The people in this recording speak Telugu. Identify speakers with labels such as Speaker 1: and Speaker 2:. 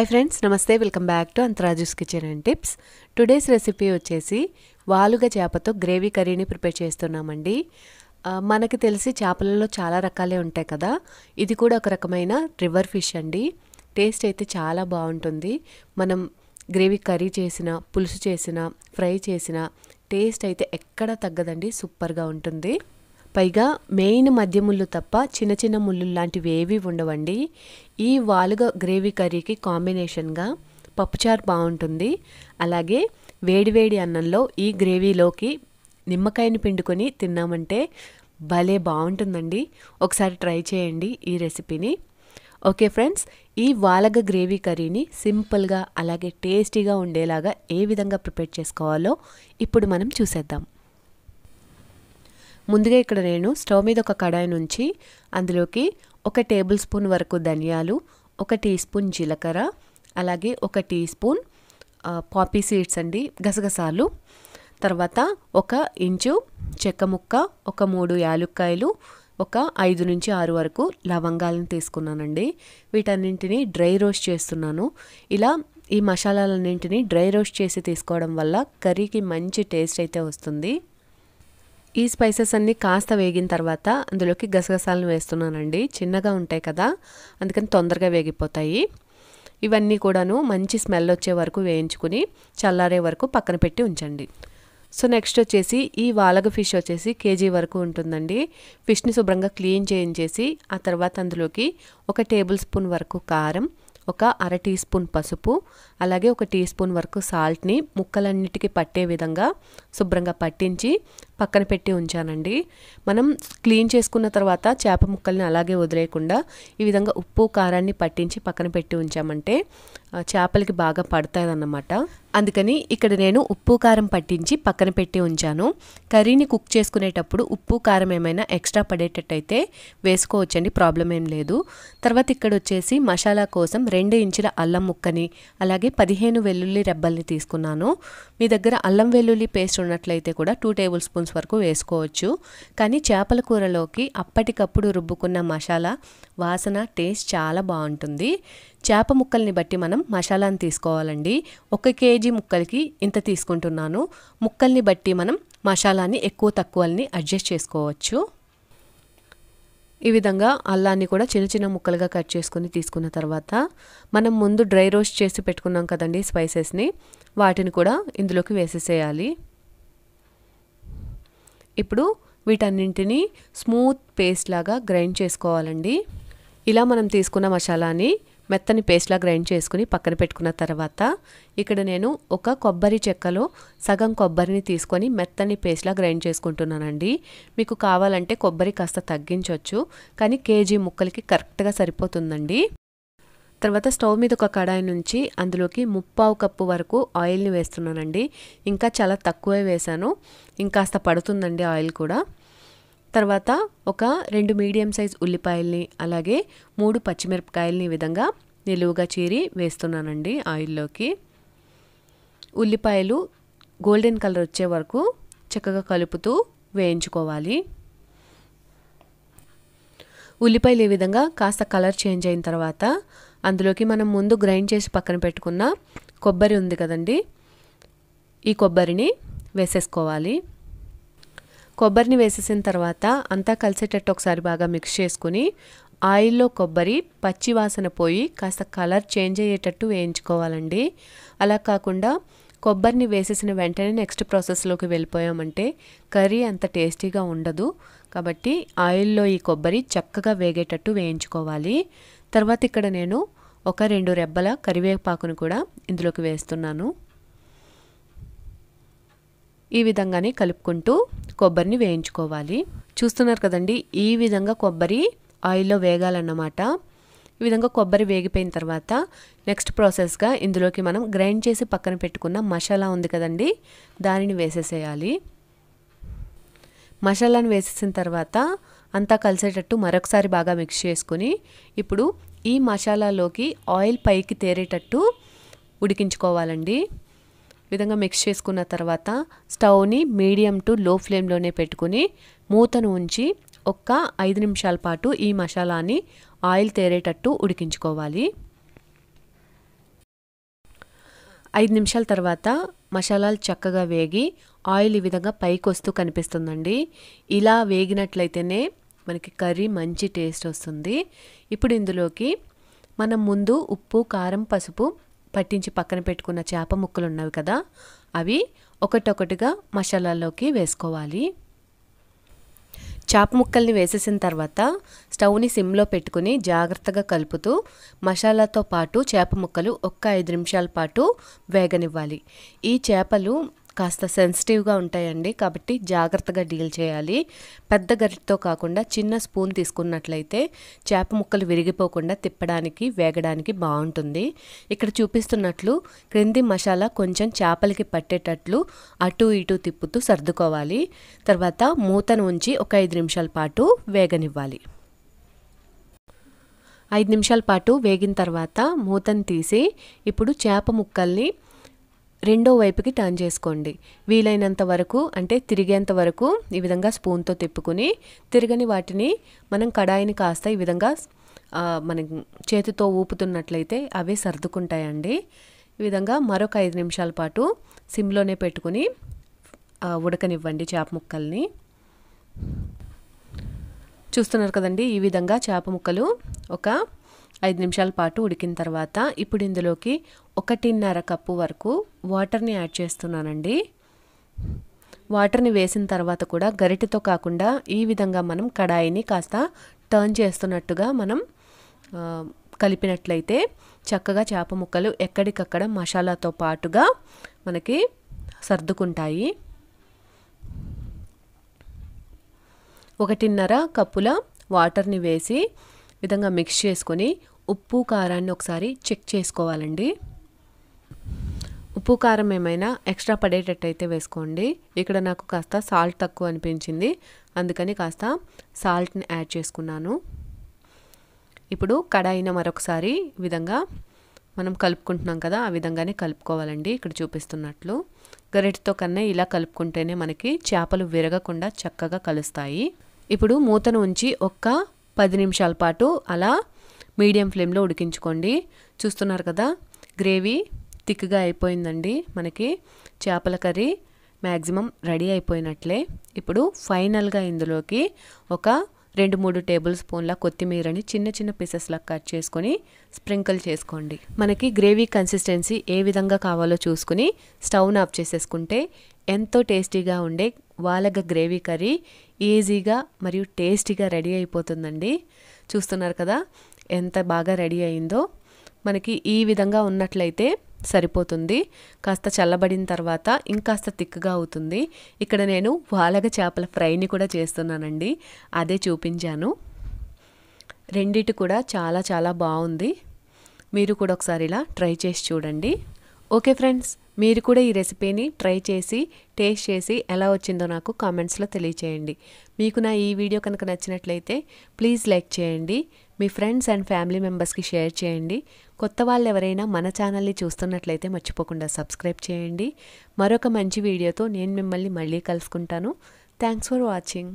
Speaker 1: హాయ్ ఫ్రెండ్స్, నమస్తే. Welcome back to అంతరాజుస్ kitchen and tips. Today's recipe వచ్చేసి వాలుగ చేపతో గ్రేవీ కర్రీని ప్రిపేర్ చేస్తున్నామండి. మనకి తెలిసి చేపలలో చాలా రకాలే ఉంటాయి కదా. ఇది కూడా ఒక రకమైన రివర్ ఫిష్ అండి. టేస్ట్ అయితే చాలా బాగుంటుంది. మనం గ్రేవీ కర్రీ చేసిన, పులుసు చేసిన, ఫ్రై చేసిన టేస్ట్ అయితే ఎక్కడ తగ్గదండి. సూపర్గా ఉంటుంది. పైగా మెయిన్ మధ్య ముళ్ళు తప్ప చిన్న చిన్న ముళ్ళు లాంటివి ఏవి ఉండవండి. ఈ వాలుగ గ్రేవీ కర్రీకి కాంబినేషన్గా పప్పుచారు బాగుంటుంది. అలాగే వేడివేడి అన్నంలో ఈ గ్రేవీలోకి నిమ్మకాయని పిండుకొని తిన్నామంటే భలే బాగుంటుందండి. ఒకసారి ట్రై చేయండి ఈ రెసిపీని. ఓకే ఫ్రెండ్స్, ఈ వాలుగ గ్రేవీ కర్రీని సింపుల్గా అలాగే టేస్టీగా ఉండేలాగా ఏ విధంగా ప్రిపేర్ చేసుకోవాలో ఇప్పుడు మనం చూసేద్దాం. ముందుగా ఇక్కడ నేను స్టవ్ మీద ఒక కడాయి నుంచి అందులోకి 1 టేబుల్ స్పూన్ వరకు ధనియాలు, 1 టీ స్పూన్ జీలకర్ర, అలాగే 1 టీ స్పూన్ పాపీ సీడ్స్ అండి, గసగసాలు, తర్వాత 1 ఇంచు చెక్క ముక్క, 3 యాలుక్కాయలు, 5 నుంచి 6 వరకు లవంగాలను తీసుకున్నానండి. వీటన్నింటినీ డ్రై రోస్ట్ చేస్తున్నాను. ఇలా ఈ మసాలాలన్నింటినీ డ్రై రోస్ట్ చేసి తీసుకోవడం వల్ల కర్రీకి మంచి టేస్ట్ అయితే వస్తుంది. ఈ స్పైసెస్ అన్నీ కాస్త వేగిన తర్వాత అందులోకి గసగసాలను వేస్తున్నానండి. చిన్నగా ఉంటాయి కదా, అందుకని తొందరగా వేగిపోతాయి. ఇవన్నీ కూడాను మంచి స్మెల్ వచ్చే వరకు వేయించుకుని చల్లారే వరకు పక్కన పెట్టి ఉంచండి. సో నెక్స్ట్ వచ్చేసి ఈ వాలుగ ఫిష్ వచ్చేసి కేజీ వరకు ఉంటుందండి. ఫిష్ని శుభ్రంగా క్లీన్ చేయించేసి ఆ తర్వాత అందులోకి 1 టేబుల్ స్పూన్ వరకు కారం, 1/2 టీ స్పూన్ పసుపు, అలాగే 1 టీ స్పూన్ వరకు సాల్ట్ని ముక్కలన్నిటికీ పట్టే విధంగా శుభ్రంగా పట్టించి పక్కన పెట్టి ఉంచానండి. మనం క్లీన్ చేసుకున్న తర్వాత చేప ముక్కల్ని అలాగే వదిలేయకుండా ఈ విధంగా ఉప్పు కారాన్ని పట్టించి పక్కన పెట్టి ఉంచామంటే చేపలకి బాగా పడతాయన్నమాట. అందుకని ఇక్కడ నేను ఉప్పు కారం పట్టించి పక్కన పెట్టి ఉంచాను. కర్రీని కుక్ చేసుకునేటప్పుడు ఉప్పు కారం ఏమైనా ఎక్స్ట్రా పడేటట్టయితే వేసుకోవచ్చండి, ప్రాబ్లం ఏం లేదు. తర్వాత ఇక్కడ వచ్చేసి మసాలా కోసం 2 ఇంచుల అల్లం ముక్కని అలాగే 15 వెల్లుల్లి రెబ్బల్ని తీసుకున్నాను. మీ దగ్గర అల్లం వెల్లుల్లి పేస్ట్ ఉన్నట్లయితే కూడా 2 టేబుల్ స్పూన్స్ వరకు వేసుకోవచ్చు. కానీ చేపల కూరలోకి అప్పటికప్పుడు రుబ్బుకున్న మసాలా వాసన టేస్ట్ చాలా బాగుంటుంది. చేప ముక్కల్ని బట్టి మనం మసాలాను తీసుకోవాలండి. 1 కేజీ ముక్కలకి ఇంత తీసుకుంటున్నాను. ముక్కల్ని బట్టి మనం మసాలాని ఎక్కువ తక్కువల్ని అడ్జస్ట్ చేసుకోవచ్చు. ఈ విధంగా అల్లాన్ని కూడా చిన్న చిన్న ముక్కలుగా కట్ చేసుకుని తీసుకున్న తర్వాత మనం ముందు డ్రై రోస్ట్ చేసి పెట్టుకున్నాం కదండి స్పైసెస్ని, వాటిని కూడా ఇందులోకి వేసేసేయాలి. ఇప్పుడు వీటన్నింటినీ స్మూత్ పేస్ట్ లాగా గ్రైండ్ చేసుకోవాలండి. ఇలా మనం తీసుకున్న మసాలాని మెత్తని పేస్ట్లా గ్రైండ్ చేసుకుని పక్కన పెట్టుకున్న తర్వాత ఇక్కడ నేను 1 కొబ్బరి చెక్కలో సగం కొబ్బరిని తీసుకొని మెత్తని పేస్ట్లా గ్రైండ్ చేసుకుంటున్నానండి. మీకు కావాలంటే కొబ్బరి కాస్త తగ్గించవచ్చు, కానీ కేజీ ముక్కలకి కరెక్ట్గా సరిపోతుందండి. తర్వాత స్టవ్ మీద ఒక కడాయి నుంచి అందులోకి 3/4 కప్పు వరకు ఆయిల్ని వేస్తున్నానండి. ఇంకా చాలా తక్కువే వేసాను, ఇంకాస్త పడుతుందండి ఆయిల్ కూడా. తర్వాత 2 మీడియం సైజ్ ఉల్లిపాయల్ని అలాగే 3 పచ్చిమిరపకాయలని ఈ విధంగా నిలువుగా చీరి వేస్తున్నానండి ఆయిల్లోకి. ఉల్లిపాయలు గోల్డెన్ కలర్ వచ్చే వరకు చక్కగా కలుపుతూ వేయించుకోవాలి. ఉల్లిపాయలు ఈ విధంగా కాస్త కలర్ చేంజ్ అయిన తర్వాత అందులోకి మనం ముందు గ్రైండ్ చేసి పక్కన పెట్టుకున్న కొబ్బరి ఉంది కదండి, ఈ కొబ్బరిని వేసేసుకోవాలి. కొబ్బరిని వేసేసిన తర్వాత అంతా కలిసేటట్టు ఒకసారి బాగా మిక్స్ చేసుకుని ఆయిల్లో కొబ్బరి పచ్చి వాసన పోయి కాస్త కలర్ చేంజ్ అయ్యేటట్టు వేయించుకోవాలండి. అలా కాకుండా కొబ్బరిని వేసేసిన వెంటనే నెక్స్ట్ ప్రాసెస్లోకి వెళ్ళిపోయామంటే కర్రీ అంత టేస్టీగా ఉండదు. కాబట్టి ఆయిల్లో ఈ కొబ్బరి చక్కగా వేగేటట్టు వేయించుకోవాలి. తర్వాత ఇక్కడ నేను 2 రెబ్బల కరివేపాకును కూడా ఇందులోకి వేస్తున్నాను. ఈ విధంగానే కలుపుకుంటూ కొబ్బరిని వేయించుకోవాలి. చూస్తున్నారు కదండి, ఈ విధంగా కొబ్బరి ఆయిల్లో వేగాలన్నమాట. ఈ విధంగా కొబ్బరి వేగిపోయిన తర్వాత నెక్స్ట్ ప్రాసెస్గా ఇందులోకి మనం గ్రైండ్ చేసి పక్కన పెట్టుకున్న మసాలా ఉంది కదండి, దానిని వేసేసేయాలి. మసాలాను వేసేసిన తర్వాత అంతా కలిసేటట్టు మరొకసారి బాగా మిక్స్ చేసుకుని ఇప్పుడు ఈ మసాలాలోకి ఆయిల్ పైకి తేరేటట్టు ఉడికించుకోవాలండి. విధంగా మిక్స్ చేసుకున్న తర్వాత స్టవ్ని మీడియం టు లో ఫ్లేమ్లోనే పెట్టుకుని మూతను ఉంచి 5 నిమిషాల పాటు ఈ మసాలాని ఆయిల్ తేరేటట్టు ఉడికించుకోవాలి. 5 నిమిషాల తర్వాత మసాలాలు చక్కగా వేగి ఆయిల్ ఈ విధంగా పైకి వస్తూ కనిపిస్తుందండి. ఇలా వేగినట్లయితేనే మనకి కర్రీ మంచి టేస్ట్ వస్తుంది. ఇప్పుడు ఇందులోకి మనం ముందు ఉప్పు, కారం, పసుపు పట్టించి పక్కన పెట్టుకున్న చేప ముక్కలు ఉన్నవి కదా, అవి ఒకటొకటిగా మసాలాలోకి వేసుకోవాలి. చేప ముక్కల్ని వేసేసిన తర్వాత స్టవ్ని సిమ్లో పెట్టుకుని జాగ్రత్తగా కలుపుతూ మసాలాతో పాటు చేప ముక్కలు ఒక్క 5 నిమిషాల పాటు వేగనివ్వాలి. ఈ చేపలు కాస్త సెన్సిటివ్గా ఉంటాయండి, కాబట్టి జాగ్రత్తగా డీల్ చేయాలి. పెద్ద గరిటతో కాకుండా చిన్న స్పూన్ తీసుకున్నట్లయితే చేప ముక్కలు విరిగిపోకుండా తిప్పడానికి, వేగడానికి బాగుంటుంది. ఇక్కడ చూపిస్తున్నట్లు క్రింది మసాలా కొంచెం చేపలకి పట్టేటట్లు అటు ఇటు తిప్పుతూ సర్దుకోవాలి. తర్వాత మూతను ఉంచి ఒక 5 నిమిషాల పాటు వేగనివ్వాలి. 5 నిమిషాల పాటు వేగిన తర్వాత మూతను తీసి ఇప్పుడు చేప ముక్కల్ని రెండో వైపుకి టర్న్ చేసుకోండి. వీలైనంత వరకు అంటే తిరిగేంత వరకు ఈ విధంగా స్పూన్తో తిప్పుకుని, తిరగని వాటిని మనం కడాయిని కాస్త ఈ విధంగా మనం చేతితో ఊపుతున్నట్లయితే అవి సర్దుకుంటాయండి. ఈ విధంగా మరొక 5 నిమిషాల పాటు సిమ్లోనే పెట్టుకుని ఉడకనివ్వండి చేప ముక్కల్ని. చూస్తున్నారు కదండి, ఈ విధంగా చేప ముక్కలు ఒక 5 నిమిషాల పాటు ఉడికిన తర్వాత ఇప్పుడు ఇందులోకి 1.5 కప్పు వరకు వాటర్ని యాడ్ చేస్తున్నానండి. వాటర్ని వేసిన తర్వాత కూడా గరిటెతో కాకుండా ఈ విధంగా మనం కడాయిని కాస్త టర్న్ చేస్తున్నట్టుగా మనం కలిపినట్లయితే చక్కగా చేప ముక్కలు ఎక్కడికక్కడ మసాలాతో పాటుగా మనకి సర్దుకుంటాయి. 1.5 కప్పుల వాటర్ని వేసి విధంగా మిక్స్ చేసుకొని ఉప్పు, కారాన్ని ఒకసారి చెక్ చేసుకోవాలండి. ఉప్పు, కారం ఏమైనా ఎక్స్ట్రా పడేటట్టయితే వేసుకోండి. ఇక్కడ నాకు కాస్త సాల్ట్ తక్కువ అనిపించింది, అందుకని కాస్త సాల్ట్ని యాడ్ చేసుకున్నాను. ఇప్పుడు కడాయిని మరొకసారి విధంగా మనం కలుపుకుంటున్నాం కదా, ఆ విధంగానే కలుపుకోవాలండి. ఇక్కడ చూపిస్తున్నట్లు గరిటెతో కన్నా ఇలా కలుపుకుంటేనే మనకి చేపలు విరగకుండా చక్కగా కలుస్తాయి. ఇప్పుడు మూతను ఉంచి ఒక్క 10 నిమిషాల పాటు అలా మీడియం ఫ్లేమ్లో ఉడికించుకోండి. చూస్తున్నారు కదా, గ్రేవీ థిక్గా అయిపోయిందండి. మనకి చేపల కర్రీ మ్యాక్సిమం రెడీ అయిపోయినట్లే. ఇప్పుడు ఫైనల్గా ఇందులోకి ఒక 2-3 టేబుల్ స్పూన్ల కొత్తిమీరని చిన్న చిన్న పీసెస్లా కట్ చేసుకొని స్ప్రింకిల్ చేసుకోండి. మనకి గ్రేవీ కన్సిస్టెన్సీ ఏ విధంగా కావాలో చూసుకుని స్టవ్ని ఆఫ్ చేసేసుకుంటే ఎంతో టేస్టీగా ఉండే వాలగ గ్రేవీ కర్రీ ఈజీగా మరియు టేస్టీగా రెడీ అయిపోతుందండి. చూస్తున్నారు కదా ఎంత బాగా రెడీ అయిందో. మనకి ఈ విధంగా ఉన్నట్లయితే సరిపోతుంది. కాస్త చల్లబడిన తర్వాత ఇంకాస్త థిక్గా అవుతుంది. ఇక్కడ నేను వాలగ చేపల ఫ్రైని కూడా చేస్తున్నానండి, అదే చూపించాను. రెండిటి కూడా చాలా చాలా బాగుంది. మీరు కూడా ఒకసారి ఇలా ట్రై చేసి చూడండి. ఓకే ఫ్రెండ్స్, మీరు కూడా ఈ రెసిపీని ట్రై చేసి టేస్ట్ చేసి ఎలా వచ్చిందో నాకు కామెంట్స్లో తెలియచేయండి. మీకు నా ఈ వీడియో కనుక నచ్చినట్లయితే ప్లీజ్ లైక్ చేయండి. మీ ఫ్రెండ్స్ అండ్ ఫ్యామిలీ మెంబర్స్కి షేర్ చేయండి. కొత్త వాళ్ళు ఎవరైనా మన ఛానల్ని చూస్తున్నట్లయితే మర్చిపోకుండా సబ్స్క్రైబ్ చేయండి. మరొక మంచి వీడియోతో నేను మిమ్మల్ని మళ్ళీ కలుసుకుంటాను. Thanks for watching.